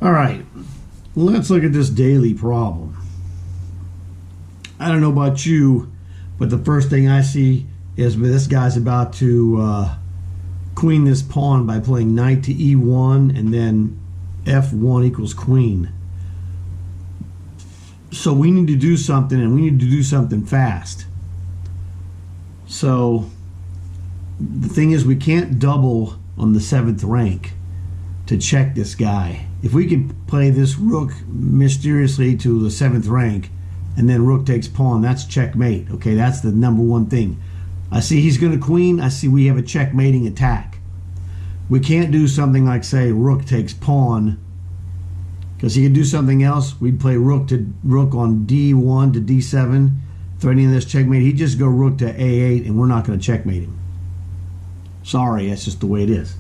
All right, let's look at this daily problem. I don't know about you, but the first thing I see is this guy's about to queen this pawn by playing knight to e1 and then f1 equals queen. So we need to do something, and we need to do something fast. So the thing is, we can't double on the 7th rank to check this guy. If we could play this rook mysteriously to the 7th rank and then rook takes pawn, that's checkmate. Okay, that's the number one thing. I see he's going to queen. I see we have a checkmating attack. We can't do something like, say, rook takes pawn, because he could do something else. We'd play rook on d1 to d7, threatening this checkmate. He'd just go rook to a8, and we're not going to checkmate him. Sorry, that's just the way it is.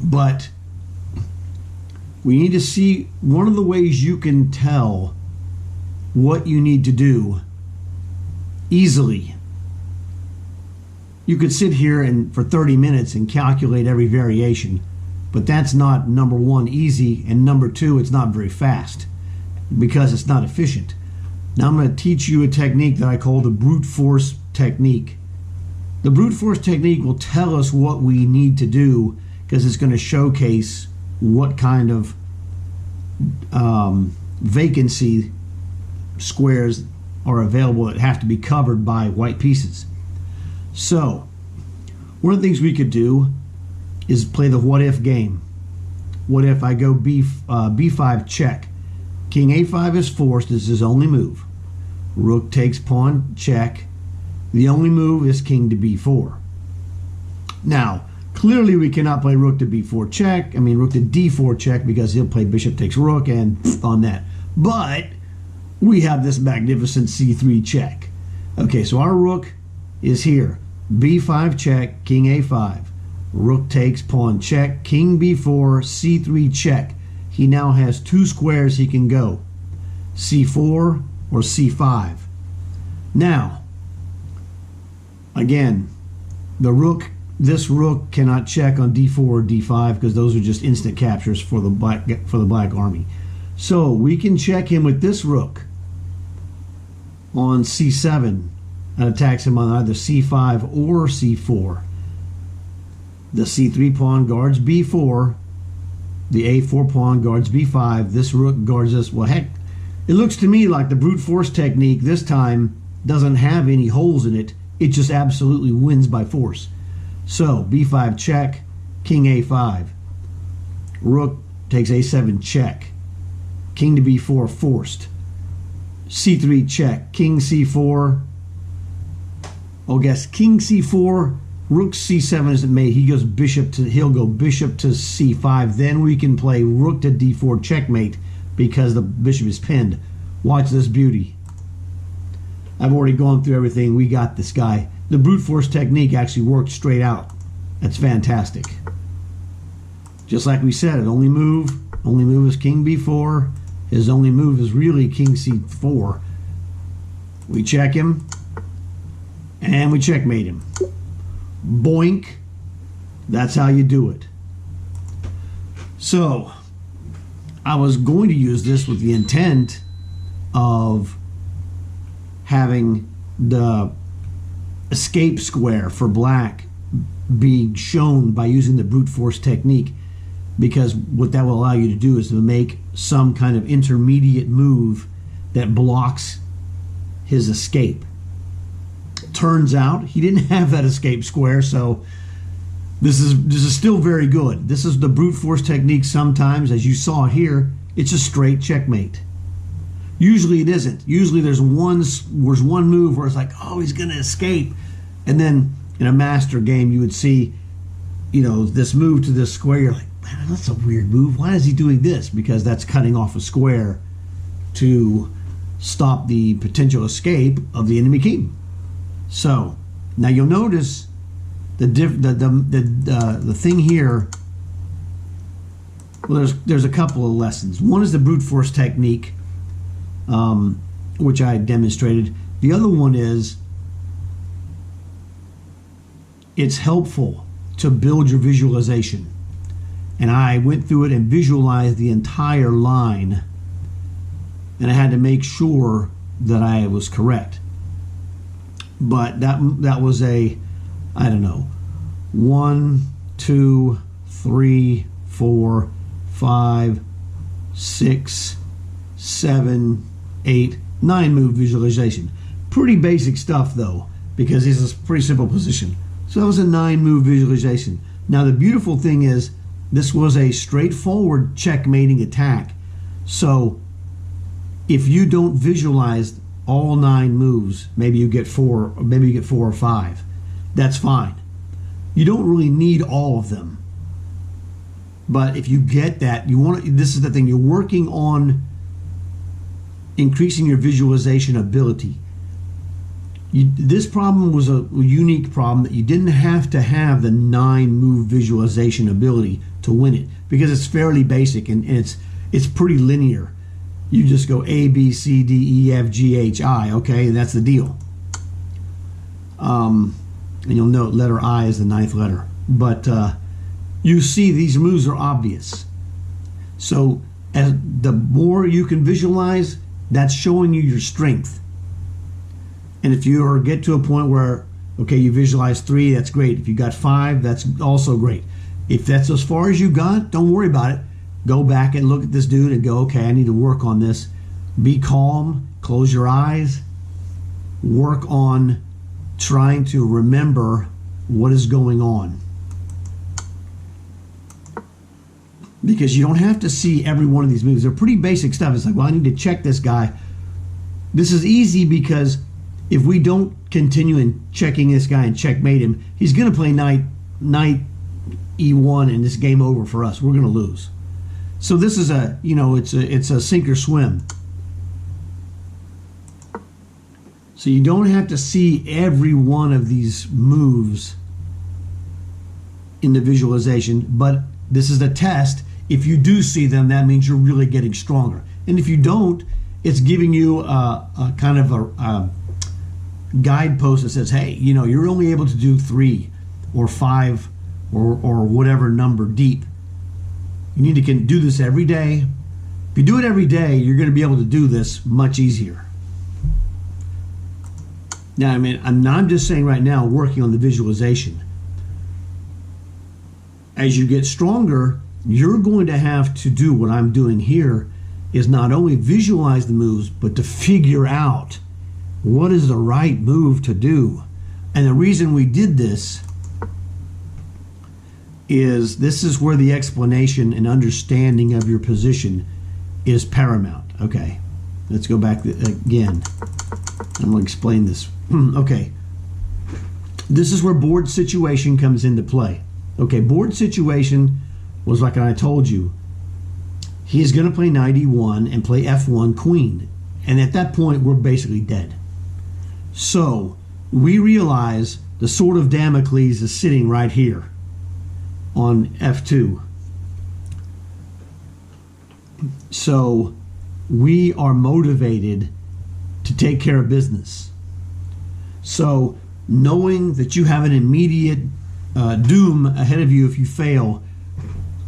But we need to see one of the ways you can tell what you need to do easily. You could sit here and for 30 minutes and calculate every variation, but that's not, number one, easy, and number two, it's not very fast because it's not efficient. Now I'm going to teach you a technique that I call the brute force technique. The brute force technique will tell us what we need to do because it's going to showcase what kind of vacancy squares are available that have to be covered by white pieces. So one of the things we could do is play the what if game. What if I go b5 check, king a5 is forced, this is his only move. Rook takes pawn check, the only move is king to b4. Now clearly we cannot play rook to b4 check, rook to d4 check, because he'll play bishop takes rook and on that. But we have this magnificent c3 check. Okay, so our rook is here. b5 check, king a5. Rook takes pawn check, king b4, c3 check. He now has two squares he can go. c4 or c5. Now, again, this rook cannot check on d4 or d5 because those are just instant captures for the black army. So we can check him with this rook on c7 and attacks him on either c5 or c4. The c3 pawn guards b4. The a4 pawn guards b5. This rook guards us. Well, heck, it looks to me like the brute force technique this time doesn't have any holes in it. It just absolutely wins by force. So b5 check, king a5. Rook takes a7 check. King to b4 forced. c3 check, king c4. Oh, guess king c4, rook c7 isn't made. He'll go bishop to c5. Then we can play rook to d4 checkmate because the bishop is pinned. Watch this beauty. I've already gone through everything. We got this guy. The brute force technique actually worked straight out. That's fantastic. Just like we said, only move is king b4. His only move is really king c4. We check him, and we checkmate him. Boink. That's how you do it. So, I was going to use this with the intent of having the escape square for black be shown by using the brute force technique, because what that will allow you to do is to make some kind of intermediate move that blocks his escape. Turns out he didn't have that escape square, so this is still very good. This is the brute force technique. Sometimes, as you saw here, it's a straight checkmate. Usually it isn't. Usually there's one move where it's like, oh, he's going to escape, and then in a master game you would see, this move to this square. You're like, man, that's a weird move. Why is he doing this? Because that's cutting off a square to stop the potential escape of the enemy king. So now you'll notice the thing here. Well, there's a couple of lessons. One is the brute force technique, which I demonstrated. The other one is it's helpful to build your visualization. and I went through it and visualized the entire line, and I had to make sure that I was correct. But that was a, I don't know, 1, 2, 3, 4, 5, 6, 7, 8, 9 move visualization. Pretty basic stuff though, because this is a pretty simple position. So that was a 9 move visualization. Now the beautiful thing is, this was a straightforward checkmating attack. So if you don't visualize all 9 moves, maybe you get 4 or 5. That's fine. You don't really need all of them. But if you get that, this is the thing, you're working on increasing your visualization ability. This problem was a unique problem that you didn't have to have the 9 move visualization ability to win it, because it's fairly basic and it's pretty linear. You just go A, B, C, D, E, F, G, H, I, okay, and that's the deal. And you'll note letter I is the 9th letter. But you see these moves are obvious. So as the more you can visualize, that's showing you your strength. And if you get to a point where, okay, you visualize 3, that's great. If you got 5, that's also great. If that's as far as you got, don't worry about it. Go back and look at this dude and go, okay, I need to work on this. Be calm, close your eyes, work on trying to remember what is going on. Because you don't have to see every one of these moves. They're pretty basic stuff. It's like, well, I need to check this guy. This is easy because if we don't continue in checking this guy and checkmate him, he's going to play knight E1 and it's game over for us. We're going to lose. So this is it's a sink or swim. So you don't have to see every one of these moves in the visualization, but this is a test. If you do see them, that means you're really getting stronger. And if you don't, it's giving you a kind of a guidepost that says, hey, you're only able to do 3 or 5 or whatever number deep. You need to do this every day. If you do it every day, you're going to be able to do this much easier. Now, I'm just saying right now, working on the visualization. As you get stronger, you're going to have to do what I'm doing here, is not only visualize the moves, but to figure out what is the right move to do. And the reason we did this is where the explanation and understanding of your position is paramount. Okay, let's go back again. I'm going to explain this. Okay, this is where board situation comes into play. Okay, board situation was like I told you. He's going to play knight e1 and play f1 queen. And at that point, we're basically dead. So we realize the sword of Damocles is sitting right here on f2. So we are motivated to take care of business. So knowing that you have an immediate doom ahead of you if you fail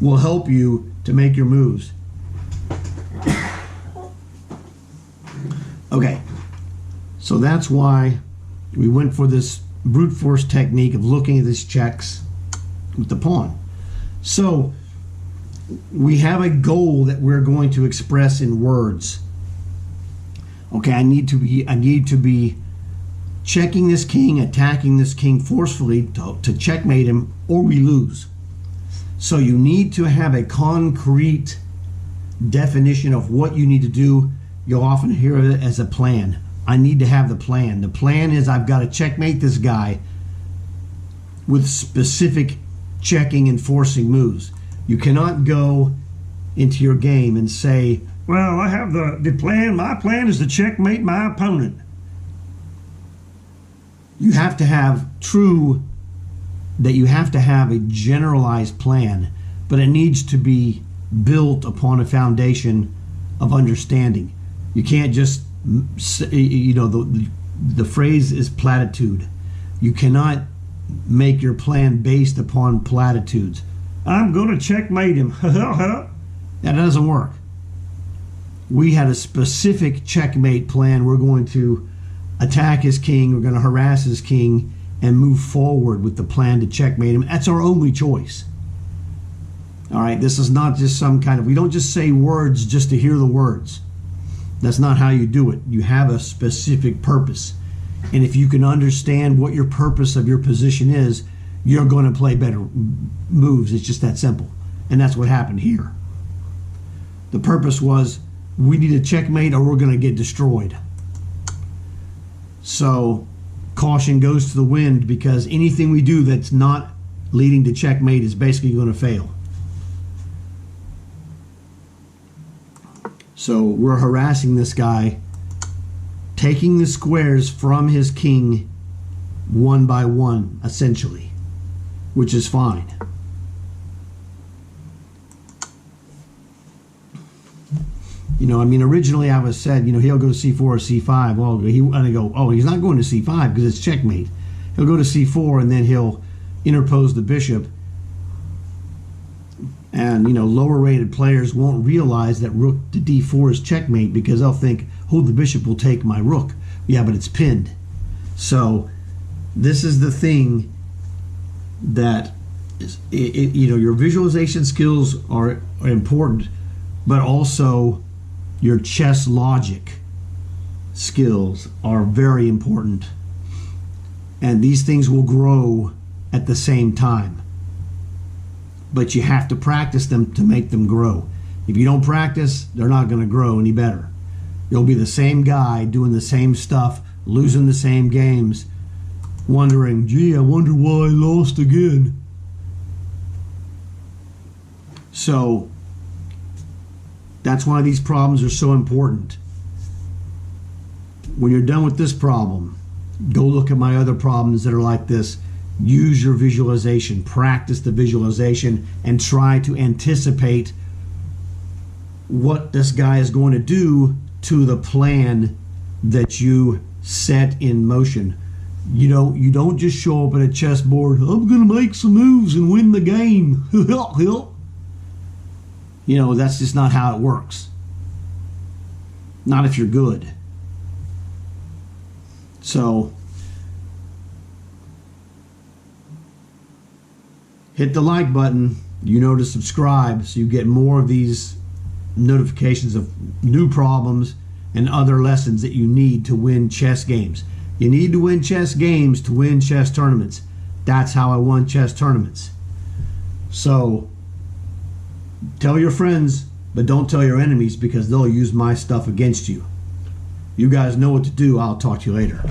will help you to make your moves. Okay, so that's why we went for this brute force technique of looking at these checks with the pawn. So we have a goal that we're going to express in words. Okay, I need to be checking this king, attacking this king forcefully to checkmate him, or we lose. So you need to have a concrete definition of what you need to do. You'll often hear of it as a plan. I need to have the plan. The plan is I've got to checkmate this guy with specific checking and forcing moves. You cannot go into your game and say, well, I have the plan. My plan is to checkmate my opponent. You have to have a generalized plan, but it needs to be built upon a foundation of understanding. You can't just, the phrase is platitude. You cannot make your plan based upon platitudes. I'm going to checkmate him. That doesn't work. We had a specific checkmate plan. We're going to attack his king, we're going to harass his king, and move forward with the plan to checkmate him. That's our only choice. All right, this is not just some kind of, we don't just say words just to hear the words. That's not how you do it. You have a specific purpose. And if you can understand what your purpose of your position is, you're going to play better moves. It's just that simple. And that's what happened here. The purpose was, we need a checkmate or we're going to get destroyed. So caution goes to the wind, because anything we do that's not leading to checkmate is basically going to fail. So we're harassing this guy, taking the squares from his king one by one, essentially, which is fine. You know, I mean, originally I was said, you know, he'll go to c4 or c5. Well, and I go, oh, he's not going to c5 because it's checkmate. He'll go to c4 and then he'll interpose the bishop. And, you know, lower rated players won't realize that rook to d4 is checkmate, because they'll think, oh, the bishop will take my rook. Yeah, but it's pinned. So this is the thing that is, you know, your visualization skills are important, but also your chess logic skills are very important. And these things will grow at the same time. But you have to practice them to make them grow. If you don't practice, they're not going to grow any better. You'll be the same guy doing the same stuff, losing the same games, wondering, gee, I wonder why I lost again. So that's why these problems are so important. When you're done with this problem, go look at my other problems that are like this. Use your visualization, practice the visualization, and try to anticipate what this guy is going to do to the plan that you set in motion. You know, you don't just show up at a chessboard, I'm going to make some moves and win the game. You know, that's just not how it works. Not if you're good. So hit the like button, you know, to subscribe so you get more of these notifications of new problems and other lessons that you need to win chess games. You need to win chess games to win chess tournaments. That's how I won chess tournaments. So tell your friends, but don't tell your enemies, because they'll use my stuff against you. You guys know what to do. I'll talk to you later.